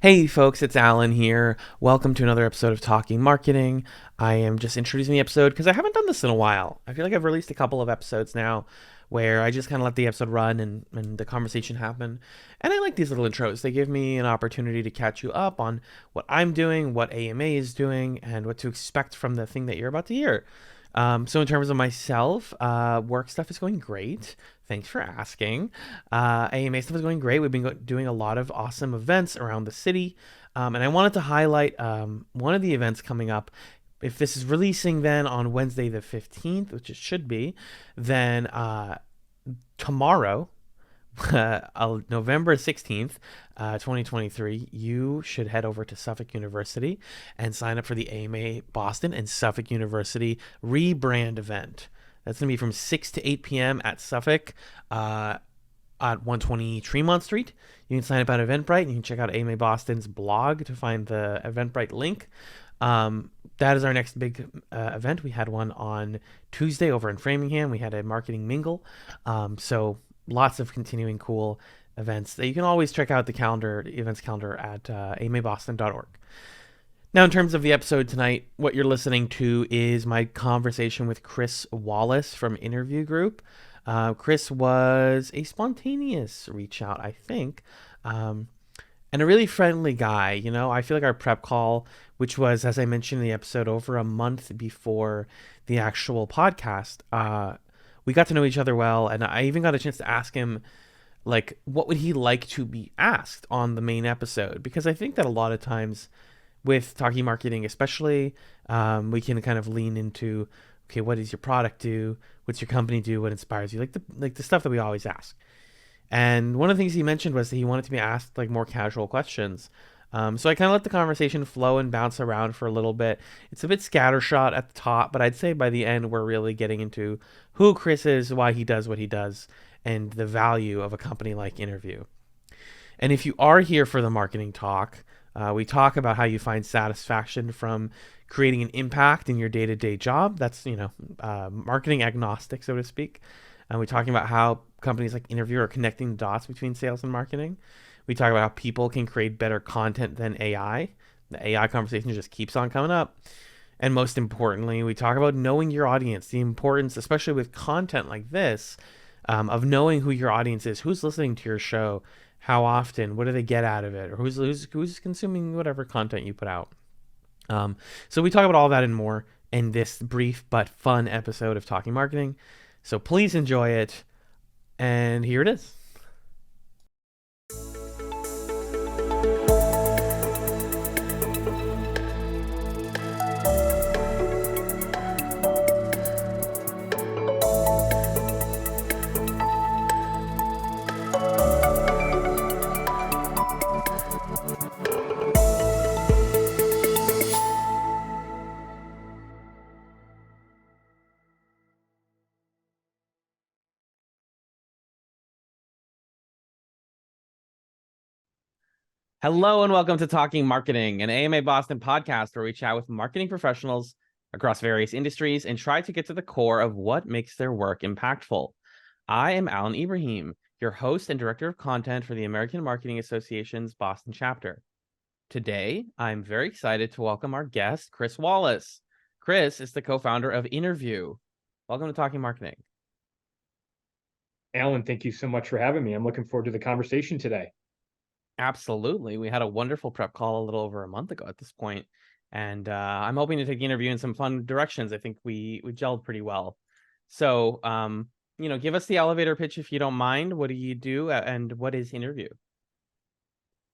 Hey folks, it's Alan here. Welcome to another episode of Talking Marketing. I am just introducing the episode because I haven't done this in a while. I feel like I've released a couple of episodes now where I just kind of let the episode run and the conversation happen. And I like these little intros. They give me an opportunity to catch you up on what I'm doing, what AMA is doing, and what to expect from the thing that you're about to hear. So in terms of myself, work stuff is going great. Thanks for asking. AMA stuff is going great. We've been doing a lot of awesome events around the city, and I wanted to highlight one of the events coming up. If this is releasing then on Wednesday the 15th, which it should be, then tomorrow, November 16th, 2023, you should head over to Suffolk University and sign up for the AMA Boston and Suffolk University rebrand event. That's going to be from 6 to 8 p.m. at Suffolk at 120 Tremont Street. You can sign up at Eventbrite and you can check out AMA Boston's blog to find the Eventbrite link. That is our next big event. We had one on Tuesday over in Framingham. We had a marketing mingle. So lots of continuing cool events that you can always check out the events calendar at amaboston.org. Now, in terms of the episode tonight, what you're listening to is my conversation with Chris Wallace from Interview Group. Chris was a spontaneous reach out, I think, and a really friendly guy. You know, I feel like our prep call, which was, as I mentioned in the episode, over a month before the actual podcast, we got to know each other well, and I even got a chance to ask him, like, what would he like to be asked on the main episode? Because I think that a lot of times with talking marketing, especially, we can kind of lean into, okay, what does your product do? What's your company do? What inspires you? Like the stuff that we always ask. And one of the things he mentioned was that he wanted to be asked like more casual questions. So I kind of let the conversation flow and bounce around for a little bit. It's a bit scattershot at the top, but I'd say by the end we're really getting into who Chris is, why he does what he does, and the value of a company like Interview. And if you are here for the marketing talk, we talk about how you find satisfaction from creating an impact in your day-to-day job. That's, marketing agnostic, so to speak. And we're talking about how companies like Interview are connecting the dots between sales and marketing. We talk about how people can create better content than AI. The AI conversation just keeps on coming up. And most importantly, we talk about knowing your audience, the importance, especially with content like this, of knowing who your audience is, who's listening to your show, how often, what do they get out of it, or who's consuming whatever content you put out. So we talk about all that and more in this brief but fun episode of Talking Marketing. So please enjoy it. And here it is. Hello and welcome to Talking Marketing, an AMA Boston podcast where we chat with marketing professionals across various industries and try to get to the core of what makes their work impactful. I am Alan Ibrahim, your host and director of content for the American Marketing Association's Boston chapter. Today, I'm very excited to welcome our guest, Chris Wallace. Chris is the co-founder of Interview. Welcome to Talking Marketing. Alan, thank you so much for having me. I'm looking forward to the conversation today. Absolutely. We had a wonderful prep call a little over a month ago at this point, and I'm hoping to take the interview in some fun directions. I think we gelled pretty well. So, give us the elevator pitch if you don't mind. What do you do, and what is Interview?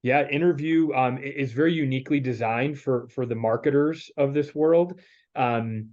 Yeah, Interview is very uniquely designed for the marketers of this world. The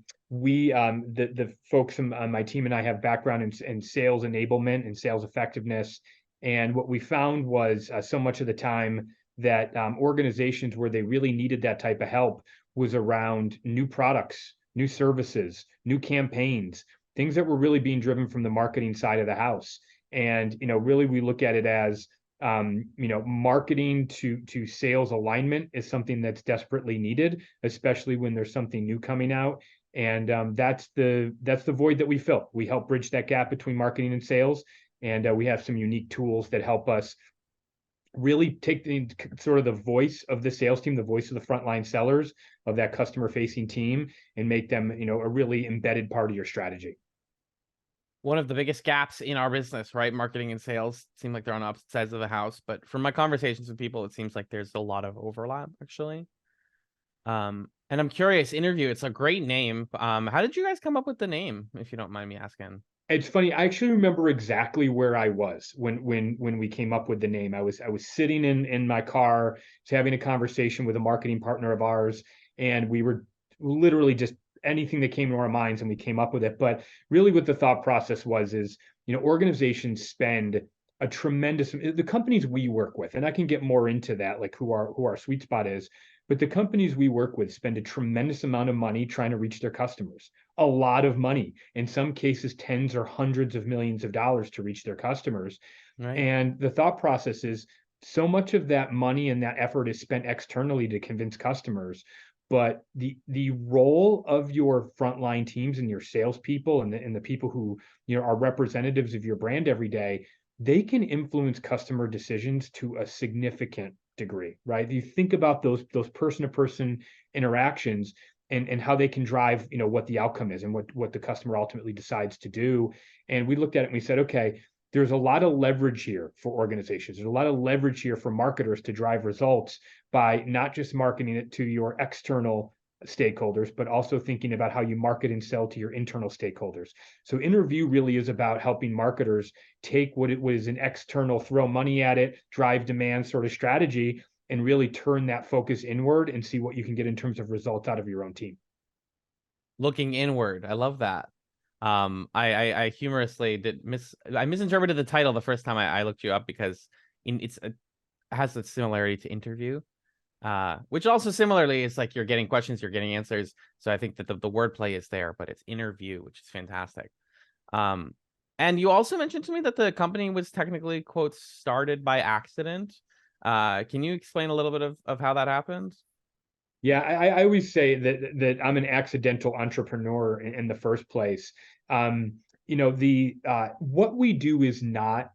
folks on my team and I have background in sales enablement and sales effectiveness. And what we found was so much of the time that organizations where they really needed that type of help was around new products, new services, new campaigns, things that were really being driven from the marketing side of the house. And, really we look at it as marketing to sales alignment is something that's desperately needed, especially when there's something new coming out. And that's the void that we fill. We help bridge that gap between marketing and sales, and we have some unique tools that help us really take the sort of the voice of the sales team, the voice of the frontline sellers of that customer facing team, and make them, a really embedded part of your strategy. One of the biggest gaps in our business, right? Marketing and sales seem like they're on opposite sides of the house, but from my conversations with people, it seems like there's a lot of overlap actually. And I'm curious, interview, it's a great name. How did you guys come up with the name, if you don't mind me asking? It's funny. I actually remember exactly where I was when we came up with the name. I was sitting in my car, just having a conversation with a marketing partner of ours, and we were literally just anything that came to our minds, and we came up with it. But really, what the thought process was is, organizations spend a tremendous the companies we work with, and I can get more into that, like who our sweet spot is. But the companies we work with spend a tremendous amount of money trying to reach their customers, a lot of money, in some cases, tens or hundreds of millions of dollars to reach their customers. Right? And the thought process is so much of that money and that effort is spent externally to convince customers. But the role of your frontline teams and your salespeople and the people who are representatives of your brand every day, they can influence customer decisions to a significant degree, right? You think about those person to person interactions and how they can drive, what the outcome is and what the customer ultimately decides to do. And we looked at it and we said, okay, there's a lot of leverage here for organizations. There's a lot of leverage here for marketers to drive results by not just marketing it to your external stakeholders, but also thinking about how you market and sell to your internal stakeholders. So Interview really is about helping marketers take what it was an external, throw money at it, drive demand sort of strategy, and really turn that focus inward and see what you can get in terms of results out of your own team. Looking inward. I love that. I humorously I misinterpreted the title the first time I looked you up because it has a similarity to interview. Which also similarly is like you're getting questions, you're getting answers. So I think that the wordplay is there, but it's interview, which is fantastic. Um, and you also mentioned to me that the company was technically, quote, started by accident. Can you explain a little bit of how that happened? Yeah, I always say that I'm an accidental entrepreneur in the first place. The what we do is not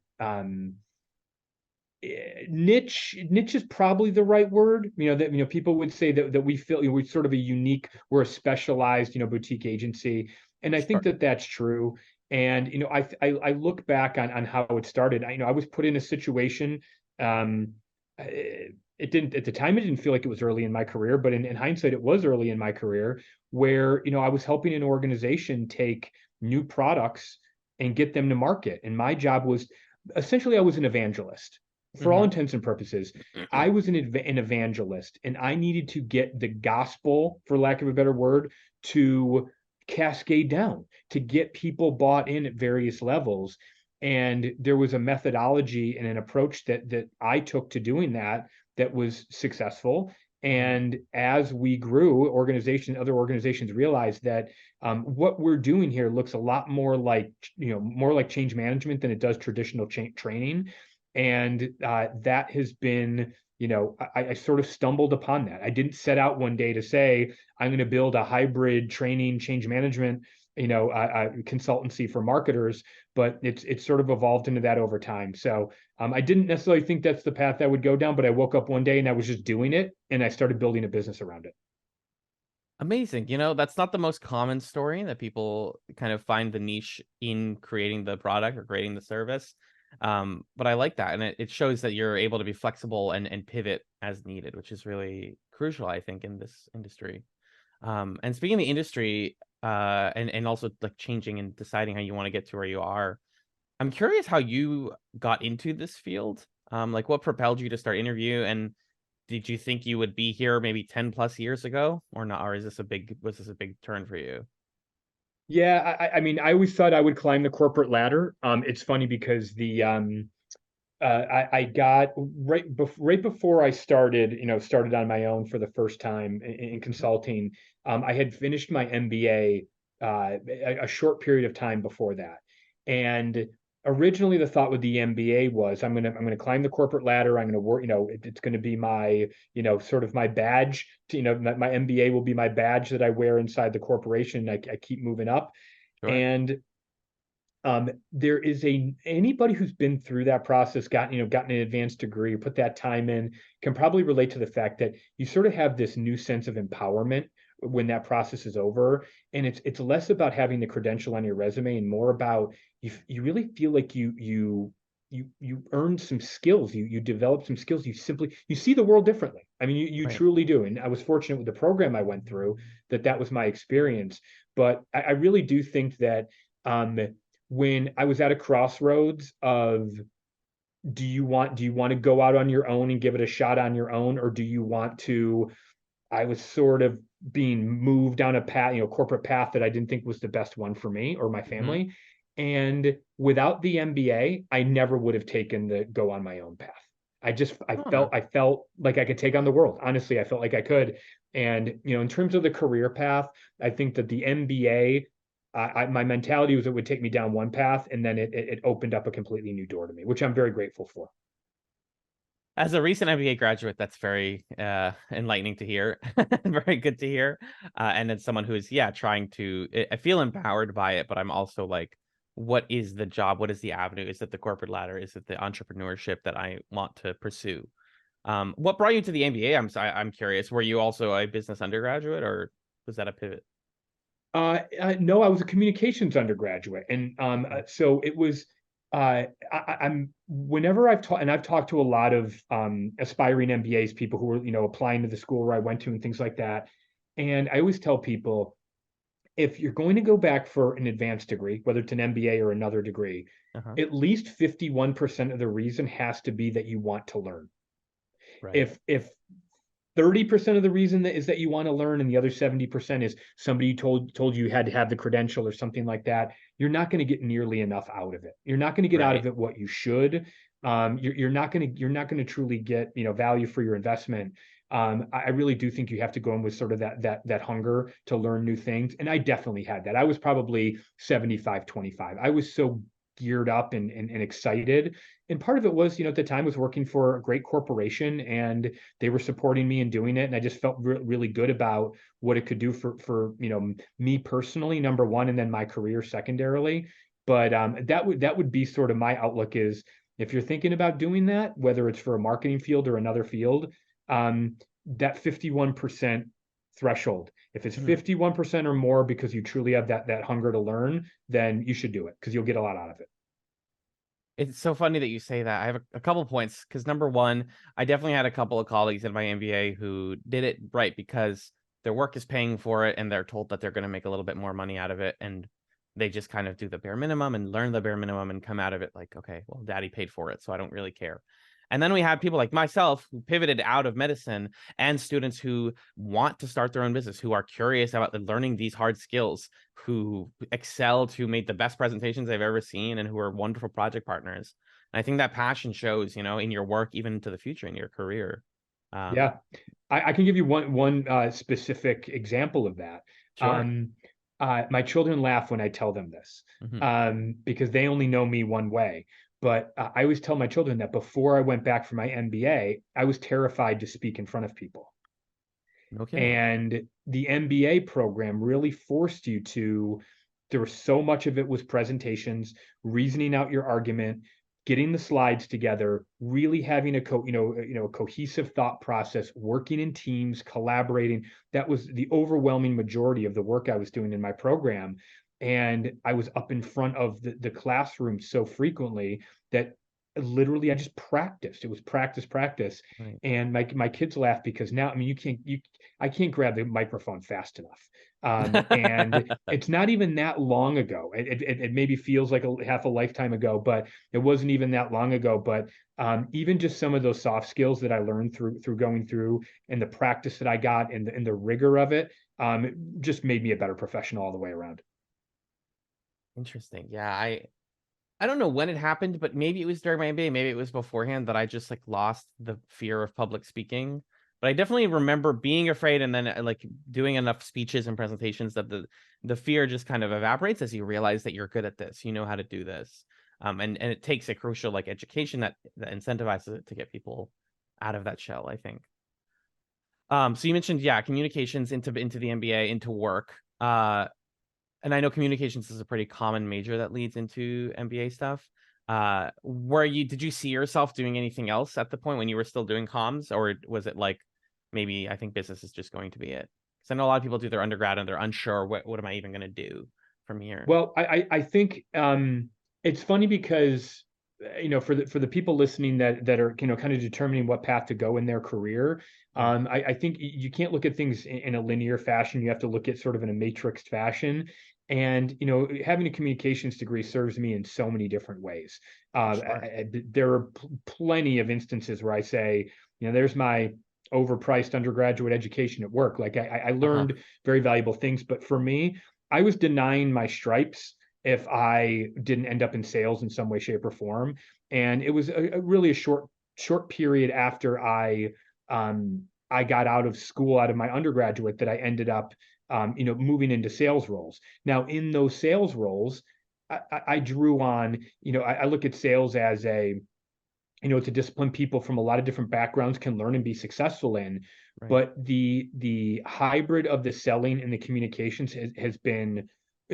niche is probably the right word. That people would say that we feel, we're sort of a unique, we're a specialized, boutique agency, and I think Sure. that that's true. And I look back on how it started. I was put in a situation. Um, it didn't at the time. It didn't feel like it was early in my career, but in hindsight, it was early in my career where I was helping an organization take new products and get them to market. And my job was essentially I was an evangelist for all Mm-hmm. intents and purposes. I was an evangelist, and I needed to get the gospel, for lack of a better word, to cascade down, to get people bought in at various levels. And there was a methodology and an approach that I took to doing that was successful. Mm-hmm. And as we grew, other organizations realized that what we're doing here looks a lot more like change management than it does traditional training. And that has been, I sort of stumbled upon that. I didn't set out one day to say I'm going to build a hybrid training change management, consultancy for marketers, but it's sort of evolved into that over time. So I didn't necessarily think that's the path I would go down, but I woke up one day and I was just doing it, and I started building a business around it. Amazing. You know, that's not the most common story that people kind of find the niche in creating the product or creating the service. But I like that. And it shows that you're able to be flexible and pivot as needed, which is really crucial, I think, in this industry. And speaking of the industry, and also like changing and deciding how you want to get to where you are, I'm curious how you got into this field. Like what propelled you to start interview, and did you think you would be here maybe 10 plus years ago or not? Or was this a big turn for you? Yeah, I mean, I always thought I would climb the corporate ladder. It's funny because I got right before I started on my own for the first time in consulting. I had finished my MBA a short period of time before that, and originally the thought with the MBA was I'm gonna climb the corporate ladder. I'm gonna work. It's gonna be my sort of my badge. My MBA will be my badge that I wear inside the corporation. I keep moving up, Sure. and there is anybody who's been through that process, gotten an advanced degree, put that time in, can probably relate to the fact that you sort of have this new sense of empowerment when that process is over. And it's less about having the credential on your resume and more about you really feel like you earned some skills, you develop some skills, you see the world differently. I mean, you Right. truly do. And I was fortunate with the program I went through that was my experience. But I really do think that when I was at a crossroads of, do you want to go out on your own and give it a shot on your own, or do you want to, I was sort of being moved down a path, corporate path that I didn't think was the best one for me or my Hmm. family. And without the MBA, I never would have taken the go on my own path. Huh. I felt like I could take on the world. Honestly, I felt like I could. And, in terms of the career path, I think that the MBA, my mentality was it would take me down one path, and then it opened up a completely new door to me, which I'm very grateful for. As a recent MBA graduate, that's very enlightening to hear. Very good to hear. And then someone who is, yeah, trying to, I feel empowered by it, but I'm also like, what is the job? What is the avenue? Is it the corporate ladder? Is it the entrepreneurship that I want to pursue? What brought you to the MBA? I'm curious. Were you also a business undergraduate, or was that a pivot? No, I was a communications undergraduate, and Okay. so it was. I'm whenever I've taught, and I've talked to a lot of aspiring MBAs, people who were applying to the school where I went to and things like that, and I always tell people, if you're going to go back for an advanced degree, whether it's an MBA or another degree, Uh-huh. at least 51% of the reason has to be that you want to learn. Right. If 30% of the reason that is that you want to learn and the other 70% is somebody told you had to have the credential or something like that, you're not going to get nearly enough out of it. You're not going to get out of Right. it what you should. You're not going to truly get value for your investment. I really do think you have to go in with sort of that hunger to learn new things, and I definitely had that. I was probably 75-25. I was so geared up and excited, and part of it was, at the time, I was working for a great corporation, and they were supporting me in doing it, and I just felt really good about what it could do for me personally, number one, and then my career secondarily. But that would be sort of my outlook, is if you're thinking about doing that, whether it's for a marketing field or another field, that 51% threshold, if it's Mhm. 51% or more because you truly have that hunger to learn, then you should do it because you'll get a lot out of it. It's so funny that you say that. I have a couple points because number one, I definitely had a couple of colleagues in my MBA who did it right because their work is paying for it and they're told that they're going to make a little bit more money out of it. And they just kind of do the bare minimum and learn the bare minimum and come out of it like, okay, well, daddy paid for it, so I don't really care. And then we have people like myself who pivoted out of medicine and students who want to start their own business, who are curious about learning these hard skills, who excelled, who made the best presentations I've ever seen, and who are wonderful project partners. And I think that passion shows, in your work, even into the future in your career. Um, Yeah, I can give you one specific example of that. sure. Um, my children laugh when I tell them this, Hmm. because they only know me one way. But I always tell my children that before I went back for my MBA, I was terrified to speak in front of people. No kidding. And the MBA program really forced you to, there was so much of it was presentations, reasoning out your argument, getting the slides together, really having a cohesive thought process, working in teams, collaborating. That was the overwhelming majority of the work I was doing in my program. And I was up in front of the classroom so frequently that literally I just practiced. It was practice, practice. Right. And my kids laugh because now, I mean, I can't grab the microphone fast enough. And it's not even that long ago. It maybe feels like half a lifetime ago, but it wasn't even that long ago. But even just some of those soft skills that I learned through going through, and the practice that I got, and the rigor of it, it just made me a better professional all the way around. Interesting. Yeah, I don't know when it happened, but maybe it was during my MBA, maybe it was beforehand that I just like lost the fear of public speaking. But I definitely remember being afraid and then like doing enough speeches and presentations that the fear just kind of evaporates as you realize that you're good at this, you know how to do this. And it takes a crucial like education that incentivizes it to get people out of that shell, I think. So you mentioned, yeah, communications into the MBA, into work. and I know communications is a pretty common major that leads into MBA stuff. Did you see yourself doing anything else at the point when you were still doing comms, or was it like maybe I think business is just going to be it? Because I know a lot of people do their undergrad and they're unsure what am I even going to do from here. Well, I think it's funny because for the people listening that are kind of determining what path to go in their career, Yeah, I think you can't look at things in a linear fashion. You have to look at sort of in a matrixed fashion. And having a communications degree serves me in so many different ways. sure. There are plenty of instances where I say, there's my overpriced undergraduate education at work. Like I Uh-huh. learned very valuable things, but for me, I was denying my stripes if I didn't end up in sales in some way, shape, or form. And it was really a short period after I got out of school, out of my undergraduate, that I ended up moving into sales roles. Now, in those sales roles, I drew on, I look at sales as it's a discipline people from a lot of different backgrounds can learn and be successful in. Right. But the hybrid of the selling and the communications has been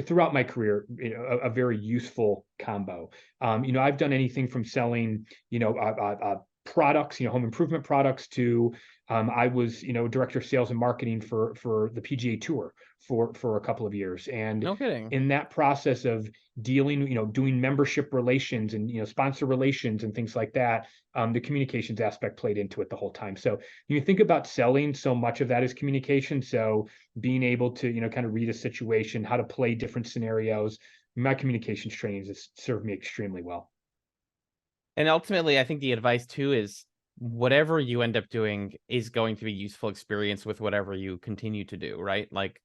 throughout my career, a very useful combo. I've done anything from selling, products, home improvement products to I was, director of sales and marketing for the PGA Tour for a couple of years, and No kidding. in that process of dealing, doing membership relations and sponsor relations and things like that, the communications aspect played into it the whole time. So you think about selling, so much of that is communication. So being able to kind of read a situation, how to play different scenarios, my communications training has served me extremely well. And ultimately, I think the advice too is whatever you end up doing is going to be useful experience with whatever you continue to do, right? Like,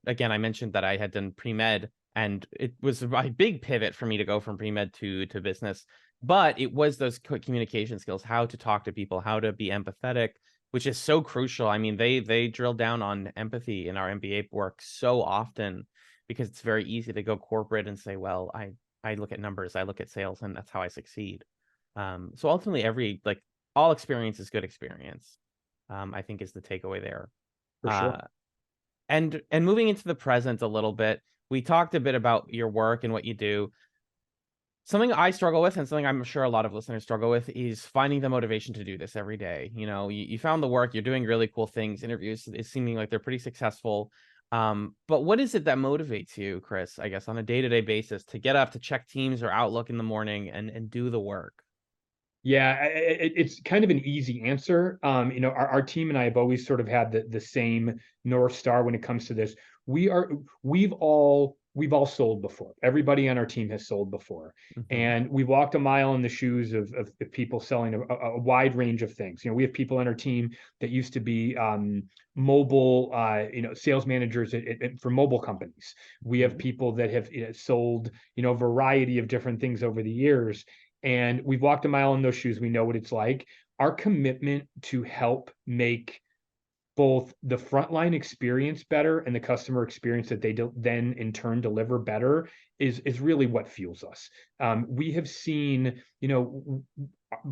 again, I mentioned that I had done pre-med and it was a big pivot for me to go from pre-med to business, but it was those communication skills, how to talk to people, how to be empathetic, which is so crucial. I mean, they drill down on empathy in our MBA work so often because it's very easy to go corporate and say, well, I look at numbers, I look at sales, and that's how I succeed. So ultimately, all experience is good experience. I think is the takeaway there. For Uh, sure. and moving into the present a little bit, we talked a bit about your work and what you do. Something I struggle with, and something I'm sure a lot of listeners struggle with, is finding the motivation to do this every day. You found the work, you're doing really cool things. Interviews is seeming like they're pretty successful. But what is it that motivates you, Chris? I guess on a day-to-day basis to get up to check Teams or Outlook in the morning and do the work. Yeah, it's kind of an easy answer. Our team and I have always sort of had the same North Star when it comes to this. We are we've all sold before. Everybody on our team has sold before. Hmm. And we walked a mile in the shoes of people selling a wide range of things. We have people on our team that used to be mobile, sales managers for mobile companies. We have Hmm. people that have sold, a variety of different things over the years, and we've walked a mile in those shoes. We know what it's like. Our commitment to help make both the frontline experience better and the customer experience that they then in turn deliver better is really what fuels us. We have seen,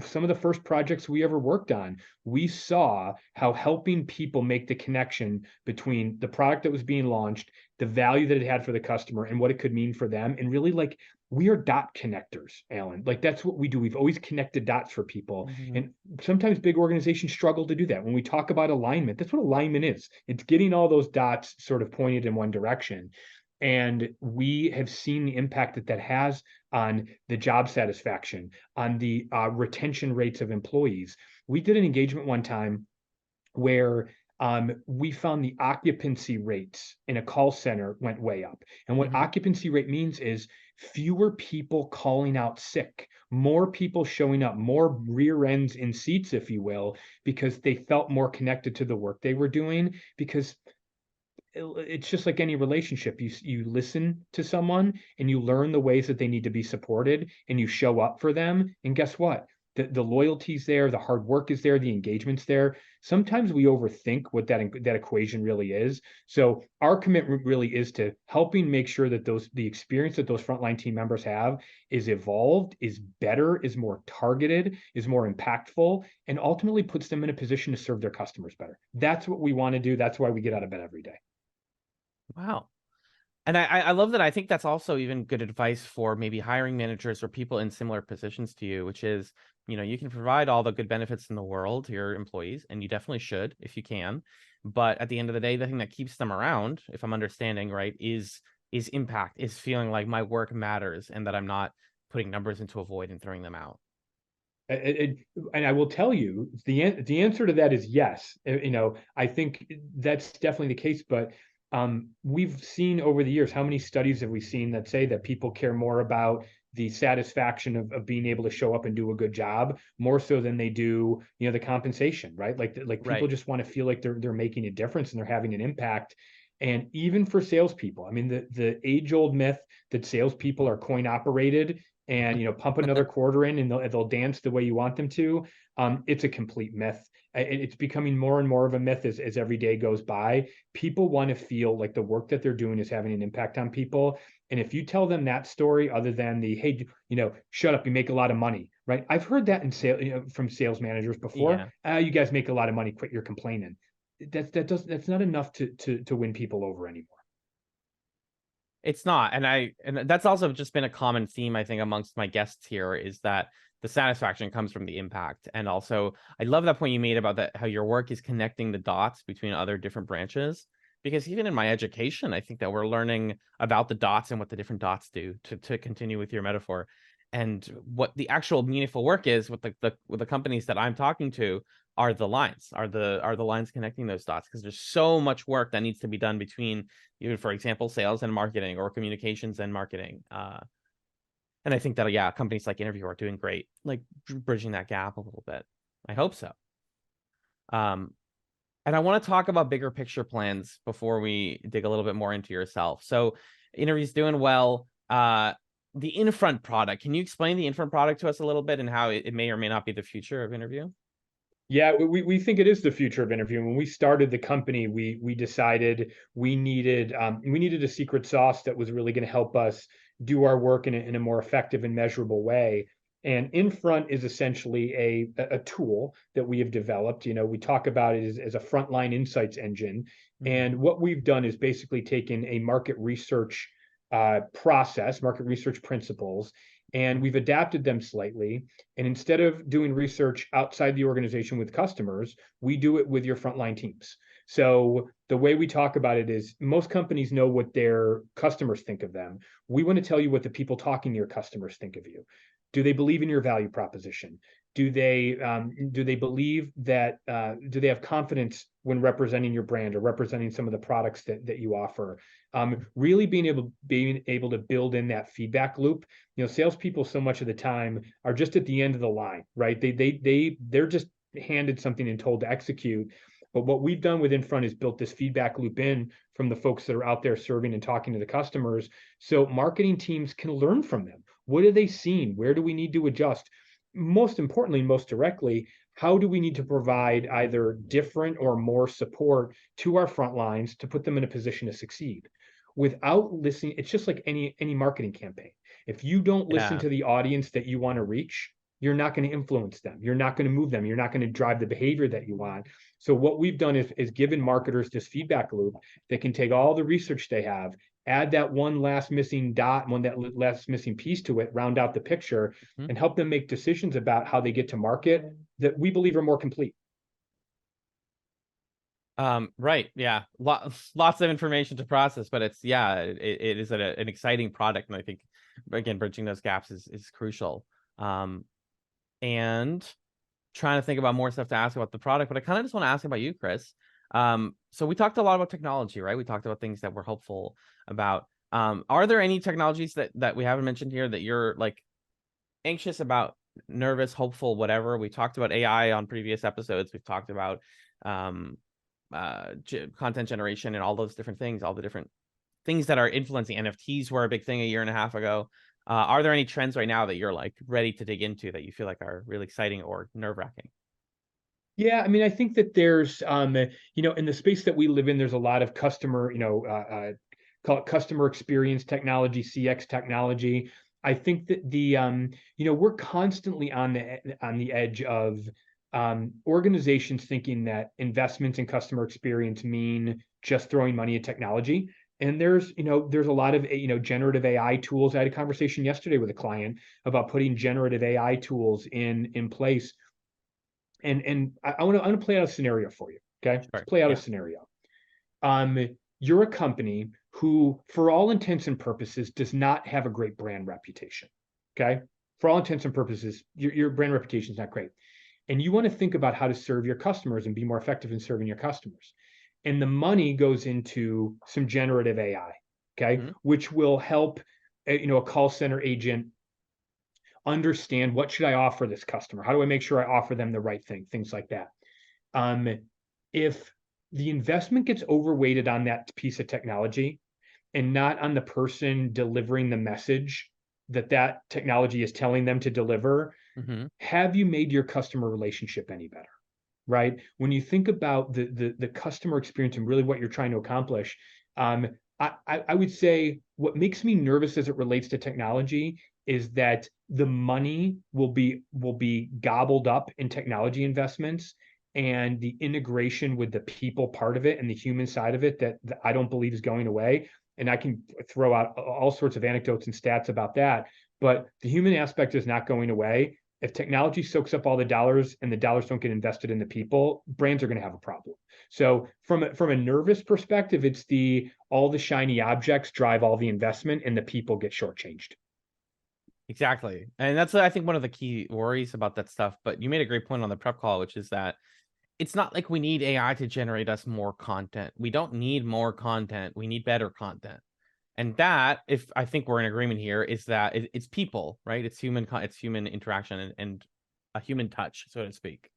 some of the first projects we ever worked on, we saw how helping people make the connection between the product that was being launched, the value that it had for the customer, and what it could mean for them. And really, like, we are dot connectors, Alan. Like, that's what we do. We've always connected dots for people. Hmm. And sometimes big organizations struggle to do that. When we talk about alignment, that's what alignment is. It's getting all those dots sort of pointed in one direction. And we have seen the impact that has on the job satisfaction, on the retention rates of employees. We did an engagement one time where we found the occupancy rates in a call center went way up. And what Hmm. occupancy rate means is fewer people calling out sick, more people showing up, more rear ends in seats, if you will, because they felt more connected to the work they were doing. Because it's just like any relationship. You listen to someone and you learn the ways that they need to be supported, and you show up for them. And guess what? The loyalty's there, the hard work is there, the engagement's there. Sometimes we overthink what that equation really is. So our commitment really is to helping make sure that the experience that those frontline team members have is evolved, is better, is more targeted, is more impactful, and ultimately puts them in a position to serve their customers better. That's what we want to do. That's why we get out of bed every day. Wow. And I love that. I think that's also even good advice for maybe hiring managers or people in similar positions to you, which is, you can provide all the good benefits in the world to your employees, and you definitely should if you can. But at the end of the day, the thing that keeps them around, if I'm understanding right, is impact, is feeling like my work matters and that I'm not putting numbers into a void and throwing them out. And I will tell you, the answer to that is yes. I think that's definitely the case. But we've seen over the years, how many studies have we seen that say that people care more about the satisfaction of being able to show up and do a good job more so than they do, the compensation, right? Like people Right. just want to feel like they're making a difference and they're having an impact. And even for salespeople, I mean, the age-old myth that salespeople are coin operated and pump another quarter in and they'll dance the way you want them to. It's a complete myth. It's becoming more and more of a myth as every day goes by. People want to feel like the work that they're doing is having an impact on people. And if you tell them that story, other than the hey, shut up, you make a lot of money, right? I've heard that in from sales managers before. Yeah. You guys make a lot of money, quit your complaining. That's not enough to win people over anymore. It's not, and that's also just been a common theme, I think, amongst my guests here, is that the satisfaction comes from the impact. And also, I love that point you made about that, how your work is connecting the dots between other different branches. Because even in my education, I think that we're learning about the dots and what the different dots do, to continue with your metaphor. And what the actual meaningful work is with with the companies that I'm talking to are the lines, are the lines connecting those dots, because there's so much work that needs to be done between, even for example, sales and marketing, or communications and marketing. And I think that, yeah, companies like Interview are doing great, like bridging that gap a little bit. I hope so. And I want to talk about bigger picture plans before we dig a little bit more into yourself. So Interview's doing well. The in-front product, can you explain the in-front product to us a little bit, and how it may or may not be the future of Interview? Yeah, we think it is the future of interviewing. When we started the company, we decided we needed a secret sauce that was really going to help us do our work in a more effective and measurable way. And Infront is essentially a tool that we have developed. We talk about it as a frontline insights engine. Mhm. And what we've done is basically taken a market research market research principles, and we've adapted them slightly. And instead of doing research outside the organization with customers, we do it with your frontline teams. So the way we talk about it is, most companies know what their customers think of them. We want to tell you what the people talking to your customers think of you. Do they believe in your value proposition? Do they believe that do they have confidence when representing your brand or representing some of the products that you offer? Really being able to build in that feedback loop. Salespeople so much of the time are just at the end of the line, right? They're just handed something and told to execute. But what we've done with Infront is built this feedback loop in from the folks that are out there serving and talking to the customers, so marketing teams can learn from them. What are they seeing? Where do we need to adjust? Most importantly, most directly, how do we need to provide either different or more support to our front lines to put them in a position to succeed? Without listening, it's just like any marketing campaign. If you don't listen Yeah. to the audience that you want to reach, you're not going to influence them. You're not going to move them. You're not going to drive the behavior that you want. So what we've done is given marketers this feedback loop that can take all the research they have, add that one last missing dot, that last missing piece to it, round out the picture, Mhm. and help them make decisions about how they get to market that we believe are more complete. Right. Yeah. Lots of information to process, but it's, yeah, it is an exciting product. And I think, again, bridging those gaps is crucial. And trying to think about more stuff to ask about the product, but I kind of just want to ask about you, Chris. So we talked a lot about technology, right? We talked about things that we're hopeful about. Are there any technologies that we haven't mentioned here that you're like anxious about, nervous, hopeful, whatever? We talked about AI on previous episodes. We've talked about um, content generation and all those different things, all the different things that are influencing. NFTs were a big thing a year and a half ago. Are there any trends right now that you're like ready to dig into that you feel like are really exciting or nerve-wracking? Yeah, I mean, I think that there's, in the space that we live in, there's a lot of customer, call it customer experience technology, CX technology. I think that we're constantly on the edge of organizations thinking that investments in customer experience mean just throwing money at technology. And there's a lot of generative AI tools. I had a conversation yesterday with a client about putting generative AI tools in place. And I want to play out a scenario for you. Okay, let's Sure. play out a Yeah. scenario. You're a company who, for all intents and purposes, does not have a great brand reputation. Okay, for all intents and purposes, your brand reputation is not great, and you want to think about how to serve your customers and be more effective in serving your customers. And the money goes into some generative AI, okay, Hmm. which will help a call center agent understand, what should I offer this customer? How do I make sure I offer them the right thing? Things like that. Um, if the investment gets overweighted on that piece of technology and not on the person delivering the message that technology is telling them to deliver, Hmm. have you made your customer relationship any better? Right? When you think about the customer experience and really what you're trying to accomplish, um, I would say what makes me nervous as it relates to technology is that the money will be gobbled up in technology investments, and the integration with the people part of it and the human side of it that I don't believe is going away. And I can throw out all sorts of anecdotes and stats about that, but the human aspect is not going away. If technology soaks up all the dollars and the dollars don't get invested in the people, brands are going to have a problem. So from a nervous perspective, it's all the shiny objects drive all the investment and the people get shortchanged. Exactly. And that's, I think, one of the key worries about that stuff. But you made a great point on the prep call, which is that it's not like we need AI to generate us more content. We don't need more content. We need better content. And that, if I think we're in agreement here, is that it's people, right? It's it's human interaction and a human touch, so to speak.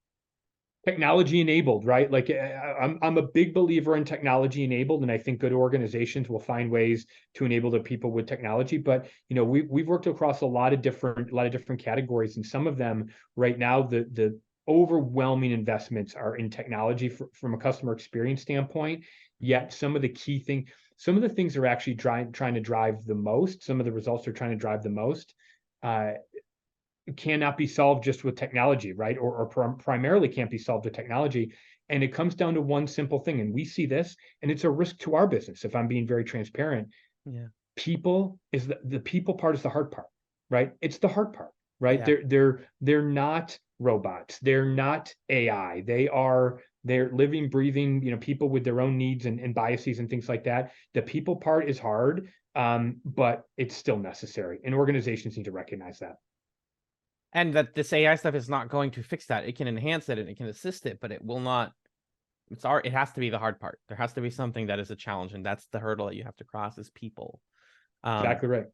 Technology enabled, right? Like I'm a big believer in technology enabled, and I think good organizations will find ways to enable their people with technology. But we've worked across a lot of different categories, and some of them right now, the overwhelming investments are in technology from a customer experience standpoint. Yet some of the things are actually trying to drive the most. Some of the results they're trying to drive the most. Uh, cannot be solved just with technology, right? Or primarily can't be solved with technology. And it comes down to one simple thing. And we see this, and it's a risk to our business, if I'm being very transparent. Yeah. People is the people part is the hard part, right? It's the hard part, right? Yeah. They're not robots. They're not AI. They're living, breathing, people with their own needs and biases and things like that. The people part is hard, but it's still necessary. And organizations need to recognize that. And that this AI stuff is not going to fix that. It can enhance it and it can assist it, but it will not. It has to be the hard part. There has to be something that is a challenge, and that's the hurdle that you have to cross is people. Um, Exactly right.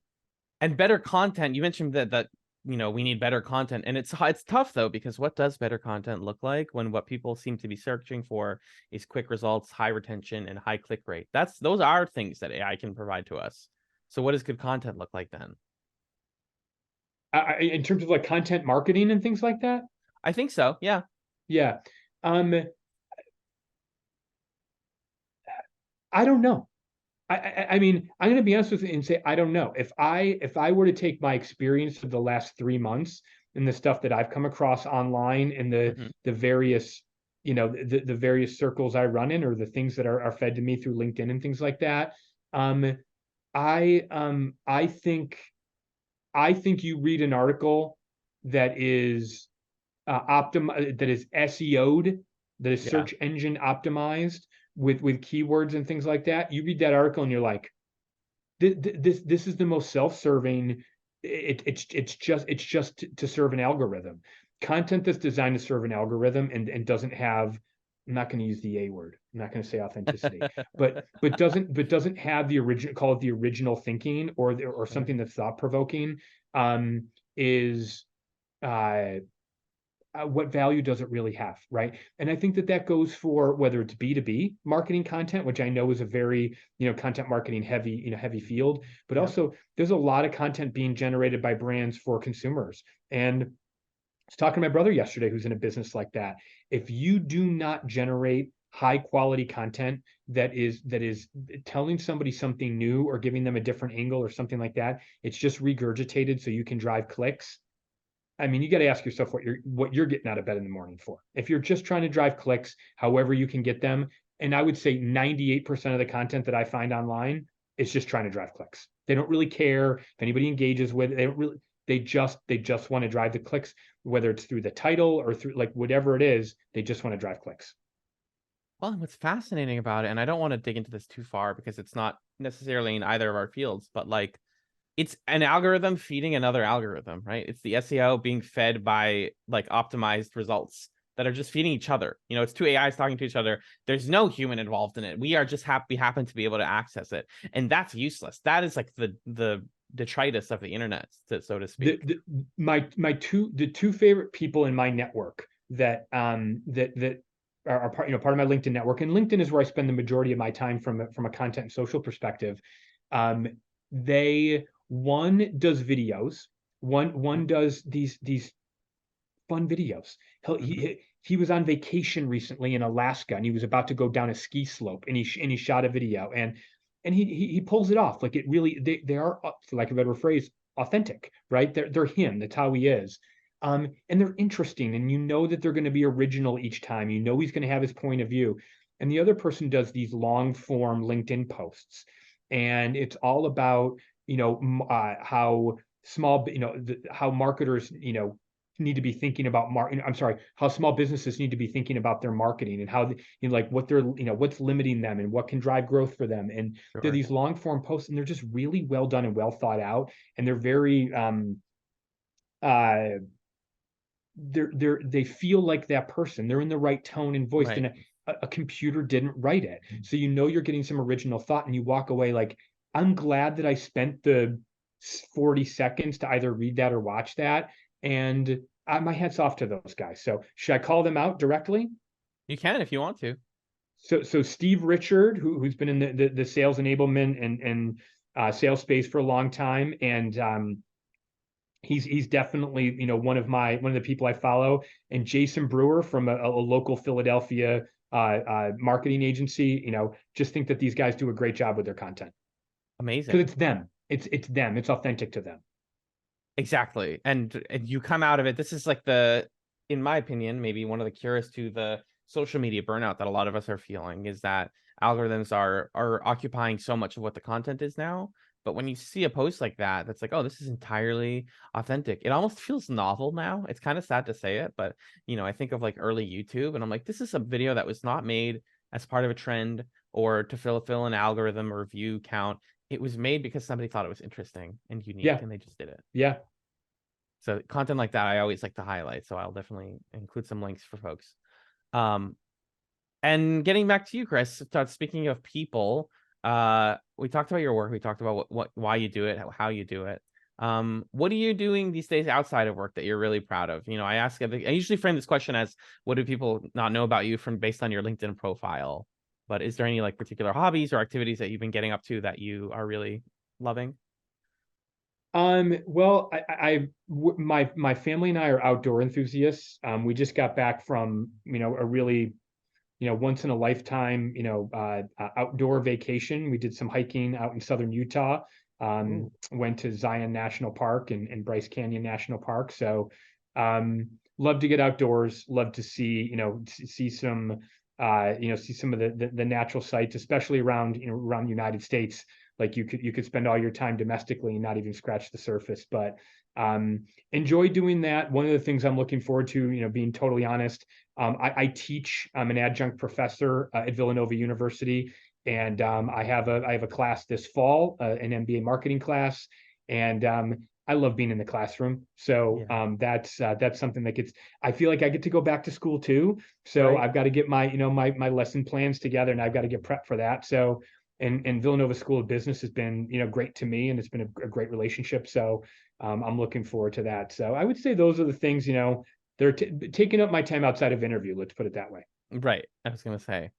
and better content. You mentioned that we need better content, and it's tough though, because what does better content look like when what people seem to be searching for is quick results, high retention, and high click rate? Those are things that AI can provide to us. So what does good content look like then? In terms of like content marketing and things like that. I think so. Yeah. Yeah. Um, I don't know. I mean, I'm going to be honest with you and say I don't know. If I were to take my experience of the last 3 months and the stuff that I've come across online and Hmm. the various the various circles I run in, or the things that are fed to me through LinkedIn and things like that, um, I think you read an article that is that is SEO'd, that is Yeah. search engine optimized with keywords and things like that. You read that article and you're like, this is the most self-serving. It's just to serve an algorithm. Content that's designed to serve an algorithm and doesn't have. I'm not going to use the A word. I'm not going to say authenticity, but doesn't have the original, call it the original thinking, or Sure. something that's thought provoking. Is uh what value does it really have, right? And I think that goes for whether it's B2B marketing content, which I know is a very, content marketing heavy field, but Yeah. also there's a lot of content being generated by brands for consumers. And I was talking to my brother yesterday, who's in a business like that. If you do not generate high quality content that is telling somebody something new or giving them a different angle or something like that, it's just regurgitated so you can drive clicks. I mean, you got to ask yourself what you're getting out of bed in the morning for. If you're just trying to drive clicks, however you can get them, and I would say 98% of the content that I find online it's just trying to drive clicks. They don't really care if anybody engages with it. They don't really, they just want to drive the clicks, whether it's through the title or through like whatever it is, they just want to drive clicks. Well, and what's fascinating about it, and I don't want to dig into this too far because it's not necessarily in either of our fields, but like it's an algorithm feeding another algorithm, right? It's the SEO being fed by like optimized results that are just feeding each other. You know, it's two AIs talking to each other. There's no human involved in it. We are just happy happen to be able to access it, and that's useless. That is like the detritus of the internet, so to speak. The two favorite people in my network that that are part, part of my LinkedIn network, and LinkedIn is where I spend the majority of my time from a content and social perspective. They one does videos, one does these fun videos. He was on vacation recently in Alaska, and he was about to go down a ski slope, and he shot a video, and he pulls it off. Like it really, they are, for lack of a better phrase, authentic, right? They're him. That's how he is. And they're interesting, and you know that they're going to be original each time. You know he's going to have his point of view. And the other person does these long form LinkedIn posts, and it's all about how small, how marketers need to be thinking about how small businesses need to be thinking about their marketing, and how like what they're what's limiting them and what can drive growth for them. And they're Sure. these long form posts, and they're just really well done and well thought out, and they're very uh they feel like that person. They're in the right tone and voice, Right. and a computer didn't write it. So you're getting some original thought, and you walk away like, I'm glad that I spent the 40 seconds to either read that or watch that. And my hat's off to those guys. So should I call them out directly? You can if you want to. So Steve Richard, who's been in the sales enablement and sales space for a long time, and he's definitely one of the people I follow. And Jason Brewer from a local Philadelphia marketing agency. Just think that these guys do a great job with their content, because Amazing. it's them. It's them. It's authentic to them. Exactly. And you come out of it. This is like in my opinion, maybe one of the cures to the social media burnout that a lot of us are feeling is that algorithms are occupying so much of what the content is now. But when you see a post like that, that's like, oh, this is entirely authentic. It almost feels novel now. It's kind of sad to say it, but I think of like early YouTube, and I'm like, this is a video that was not made as part of a trend or to fill an algorithm or view count. It was made because somebody thought it was interesting and unique, Yeah, and they just did it. yeah. So content like that, I always like to highlight. So I'll definitely include some links for folks. Um, and getting back to you, Chris, speaking of people, we talked about your work. We talked about why you do it, how you do it. What are you doing these days outside of work that you're really proud of? I usually frame this question as, what do people not know about you based on your LinkedIn profile? But is there any like particular hobbies or activities that you've been getting up to that you are really loving? Well, my family and I are outdoor enthusiasts. We just got back from, a really, once in a lifetime, outdoor vacation. We did some hiking out in southern Utah. Ooh, Went to Zion National Park and Bryce Canyon National Park. So, love to get outdoors. Love to see, see some, see some of the natural sights, especially around the United States. Like you could spend all your time domestically and not even scratch the surface. But enjoy doing that. One of the things I'm looking forward to, being totally honest, I teach. I'm an adjunct professor at Villanova University, and I have a class this fall, an MBA marketing class, and I love being in the classroom. So yeah, that's something that gets. I feel like I get to go back to school too. So right. I've got to get my lesson plans together, and I've got to get prepped for that. So and Villanova School of Business has been great to me, and it's been a great relationship. So I'm looking forward to that. So I would say those are the things they're taking up my time outside of interview. Let's put it that way. Right. I was gonna say.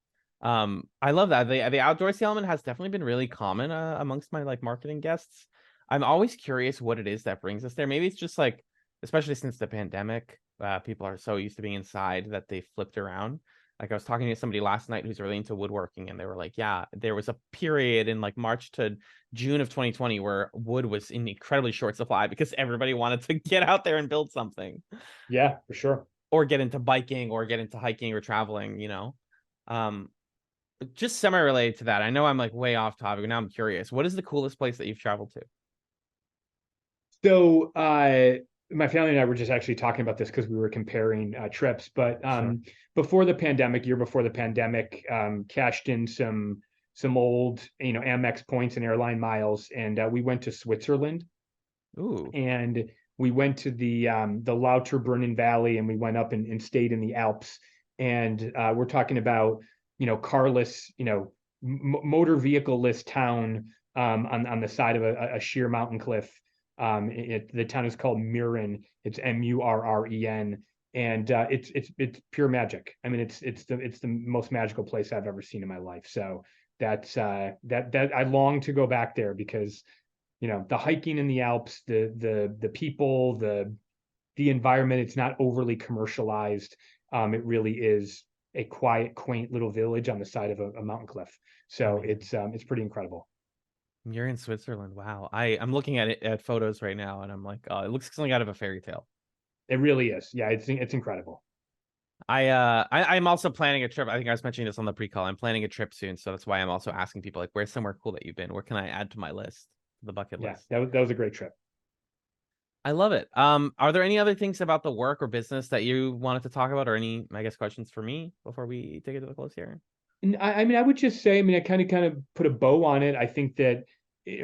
I love that. The outdoorsy element has definitely been really common amongst my like marketing guests. I'm always curious what it is that brings us there. Maybe it's just like, especially since the pandemic, people are so used to being inside that they flipped around. Like I was talking to somebody last night who's really into woodworking, and they were like, yeah, there was a period in like March to June of 2020 where wood was in incredibly short supply because everybody wanted to get out there and build something, Yeah, for sure. or get into biking or get into hiking or traveling. Um, just semi-related to that, I know I'm like way off topic. Now I'm curious. What is the coolest place that you've traveled to? So, my family and I were just actually talking about this because we were comparing trips. But Sure. before the pandemic, year before the pandemic, cashed in some old, Amex points and airline miles, and we went to Switzerland, Ooh. and we went to the Lauterbrunnen Valley, and we went up and stayed in the Alps. And we're talking about, carless, motor vehicle-less town, on the side of a sheer mountain cliff. The town is called Murin. It's Murren, and it's pure magic. I mean, it's the most magical place I've ever seen in my life. So that's that I long to go back there because, the hiking in the Alps, the people, the environment, it's not overly commercialized. It really is a quiet, quaint little village on the side of a mountain cliff. So Amazing. it's pretty incredible. You're in Switzerland. Wow. I'm looking at it at photos right now, and I'm like, oh, it looks like something out of a fairy tale. It really is. Yeah, it's incredible. I'm also planning a trip. I think I was mentioning this on the pre-call. I'm planning a trip soon, so that's why I'm also asking people like, where's somewhere cool that you've been? Where can I add to my list, the bucket Yeah, list? that was a great trip. I love it. Are there any other things about the work or business that you wanted to talk about, or any, I guess, questions for me before we take it to the close here? And I mean, I would just say, I mean, I kind of put a bow on it. I think that,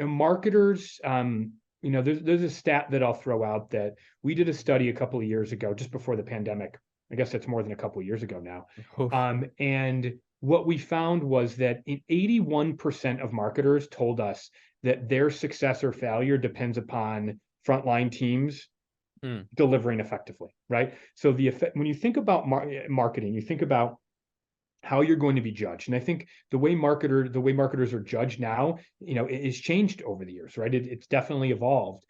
marketers, there's a stat that I'll throw out that we did a study a couple of years ago, just before the pandemic. I guess that's more than a couple of years ago now. Oof. And what we found was that 81% of marketers told us that their success or failure depends upon frontline teams Mm. delivering effectively, right? So the effect, when you think about marketing, you think about how you're going to be judged. And I think the way marketers are judged now, it has changed over the years, right? It's definitely evolved.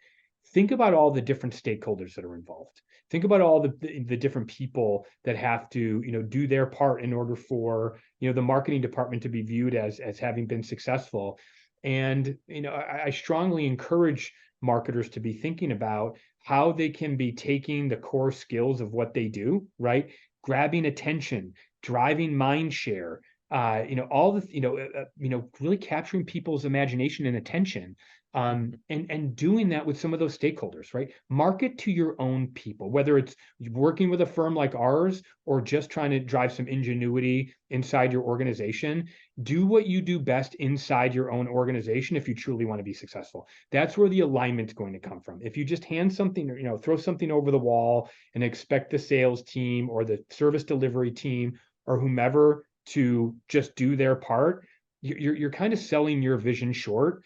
Think about all the different stakeholders that are involved. Think about all the different people that have to, do their part in order for, the marketing department to be viewed as having been successful. And, I strongly encourage marketers to be thinking about how they can be taking the core skills of what they do, right? Grabbing attention, driving mind share, all the, really capturing people's imagination and attention, and doing that with some of those stakeholders, right? Market to your own people, whether it's working with a firm like ours or just trying to drive some ingenuity inside your organization. Do what you do best inside your own organization if you truly want to be successful. That's where the alignment's going to come from. If you just hand something, throw something over the wall and expect the sales team or the service delivery team or whomever to just do their part, you're kind of selling your vision short.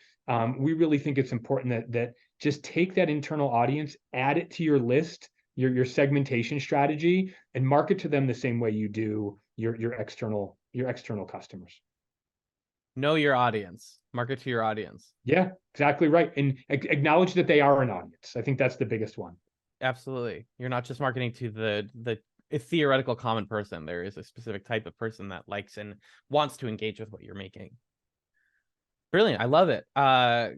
We really think it's important that just take that internal audience, add it to your list, your segmentation strategy, and market to them the same way you do your external customers. Know your audience. Market to your audience. Yeah, exactly right. And acknowledge that they are an audience. I think that's the biggest one. Absolutely. You're not just marketing to the a theoretical common person. There is a specific type of person that likes and wants to engage with what you're making. Brilliant. I love it.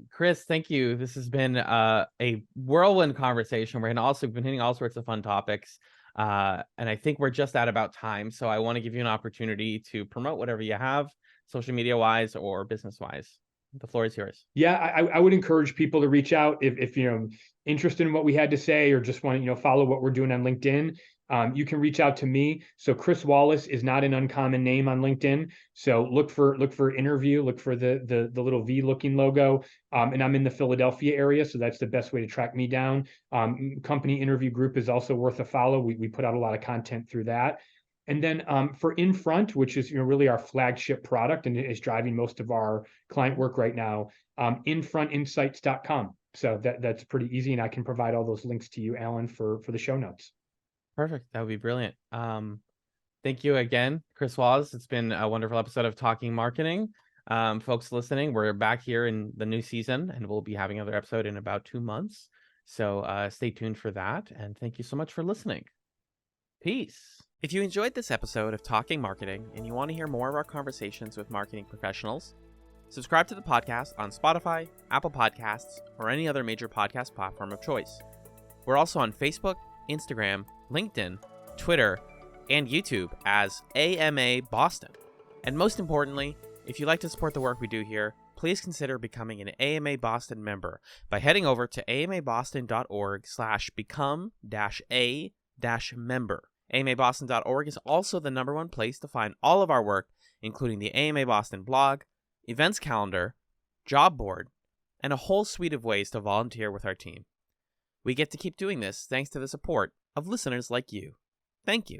Chris, thank you. This has been a whirlwind conversation. We're also been hitting all sorts of fun topics. And I think we're just at about time. So I want to give you an opportunity to promote whatever you have, social media wise or business wise. The floor is yours. Yeah, I would encourage people to reach out if interested in what we had to say or just want to follow what we're doing on LinkedIn. You can reach out to me. So Chris Wallace is not an uncommon name on LinkedIn. So look for interview, look for the little V looking logo. And I'm in the Philadelphia area, so that's the best way to track me down. Company Interview Group is also worth a follow. We put out a lot of content through that. And then for Infront, which is really our flagship product and is driving most of our client work right now, infrontinsights.com. So that's pretty easy, and I can provide all those links to you, Alan, for the show notes. Perfect. That would be brilliant. Thank you again, Chris Wallace. It's been a wonderful episode of Talking Marketing. Folks listening, we're back here in the new season, and we'll be having another episode in about 2 months. So stay tuned for that. And thank you so much for listening. Peace. If you enjoyed this episode of Talking Marketing and you want to hear more of our conversations with marketing professionals, subscribe to the podcast on Spotify, Apple Podcasts, or any other major podcast platform of choice. We're also on Facebook, Instagram, LinkedIn, Twitter, and YouTube as AMA Boston. And most importantly, if you'd like to support the work we do here, please consider becoming an AMA Boston member by heading over to amaboston.org/become-a-member. AMABoston.org is also the #1 place to find all of our work, including the AMA Boston blog, events calendar, job board, and a whole suite of ways to volunteer with our team. We get to keep doing this thanks to the support of listeners like you. Thank you.